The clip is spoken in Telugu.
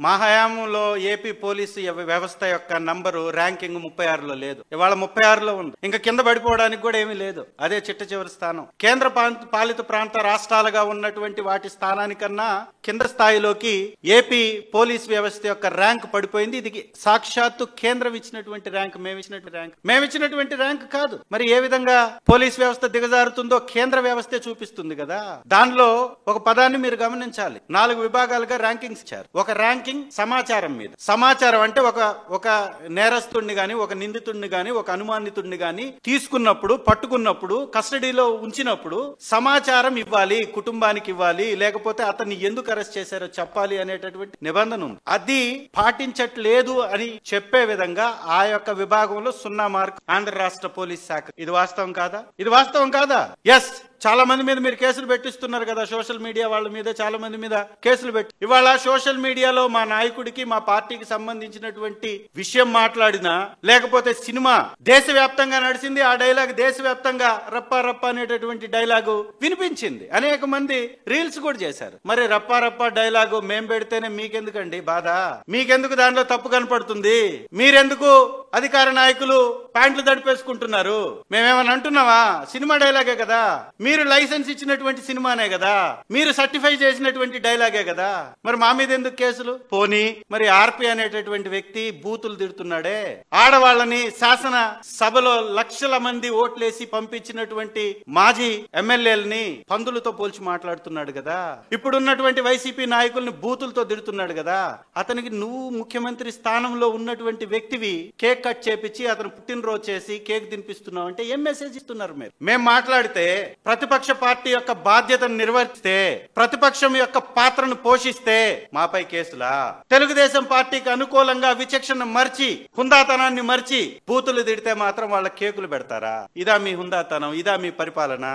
మా హయాంలో ఏపీ పోలీసు వ్యవస్థ యొక్క నంబరు ర్యాంకింగ్ 36లో లేదు, ఇవాళ 36లో ఉంది. ఇంకా కింద పడిపోవడానికి కూడా ఏమీ లేదు. అదే చిట్ట చివరి స్థానం. కేంద్ర పాలిత ప్రాంత రాష్ట్రాలుగా ఉన్నటువంటి వాటి స్థానానికన్నా కింద స్థాయిలోకి ఏపీ పోలీస్ వ్యవస్థ యొక్క ర్యాంక్ పడిపోయింది. ఇది సాక్షాత్తు కేంద్రం ఇచ్చినటువంటి ర్యాంక్, మేమిచ్చినటువంటి ర్యాంక్ కాదు. మరి ఏ విధంగా పోలీస్ వ్యవస్థ దిగజారుతుందో కేంద్ర వ్యవస్థే చూపిస్తుంది కదా. దానిలో ఒక పదాన్ని మీరు గమనించాలి. 4 విభాగాలుగా ర్యాంకింగ్స్ ఇచ్చారు. ఒక ర్యాంకింగ్ సమాచారం మీద. సమాచారం అంటే ఒక నేరస్తుడిని గాని, ఒక నిందితుడిని గాని, ఒక అనుమానితుడిని గాని తీసుకున్నప్పుడు, పట్టుకున్నప్పుడు, కస్టడీలో ఉంచినప్పుడు సమాచారం ఇవ్వాలి, కుటుంబానికి ఇవ్వాలి, లేకపోతే అతన్ని ఎందుకు అరెస్ట్ చేశారో చెప్పాలి అనేటటువంటి నిబంధన ఉంది. అది పాటించట్లేదు అని చెప్పే విధంగా ఆ యొక్క విభాగంలో 0 మార్కు ఆంధ్ర రాష్ట్ర పోలీస్ శాఖ. ఇది వాస్తవం కాదా? ఇది వాస్తవం కాదా? ఎస్. చాలా మంది మీద మీరు కేసులు పెట్టిస్తున్నారు కదా. సోషల్ మీడియా వాళ్ళ మీద చాలా మంది మీద కేసులు పెట్టి, ఇవాళ సోషల్ మీడియాలో మా నాయకుడికి, మా పార్టీకి సంబంధించినటువంటి విషయం మాట్లాడినా, లేకపోతే సినిమా దేశవ్యాప్తంగా నడిచింది, ఆ డైలాగ్ దేశవ్యాప్తంగా రప్పా రప్పా అనేటటువంటి డైలాగు వినిపించింది. అనేక మంది రీల్స్ కూడా చేశారు. మరి రప్పా రప్పా డైలాగు మేం పెడితేనే మీకెందుకండి బాధ? మీకెందుకు దానిలో తప్పు కనపడుతుంది? మీరెందుకు అధికార నాయకులు ప్యాంట్లు తడిపేసుకుంటున్నారు? మేమేమని అంటున్నావా? సినిమా డైలాగే కదా. మీరు లైసెన్స్ ఇచ్చినటువంటి సినిమానే కదా, మీరు సర్టిఫై చేసినటువంటి డైలాగే కదా. మరి మా మీద ఎందుకు కేసులు? పోనీ మరి ఆర్పి అనేటటువంటి వ్యక్తి బూతులు తిడుతున్నాడే, ఆడవాళ్ళని శాసన సభలో లక్షల మంది ఓట్లేసి పంపించినటువంటి మాజీ ఎమ్మెల్యేలని పందులతో పోల్చి మాట్లాడుతున్నాడు కదా. ఇప్పుడున్నటువంటి వైసీపీ నాయకుల్ని బూతులతో తిడుతున్నాడు కదా. అతనికి నువ్వు ముఖ్యమంత్రి స్థానంలో ఉన్నటువంటి వ్యక్తివి కేక్ కట్ చేపించి అతను పుట్టినరోజు చేసి కేక్ తినిపిస్తున్నావు అంటే ఏం మెసేజ్ ఇస్తున్నారు మీరు? మేము మాట్లాడితే ప్రతిపక్ష పార్టీ యొక్క బాధ్యతను నిర్వర్తిస్తే, ప్రతిపక్షం యొక్క పాత్రను పోషిస్తే మాపై కేసులా? తెలుగుదేశం పార్టీకి అనుకూలంగా విచక్షణ మర్చి, హుందాతనాన్ని మర్చి బూతులు తిడితే మాత్రం వాళ్ళ కేకులు పెడతారా? ఇదా మీ హుందాతనం? ఇదా మీ పరిపాలన?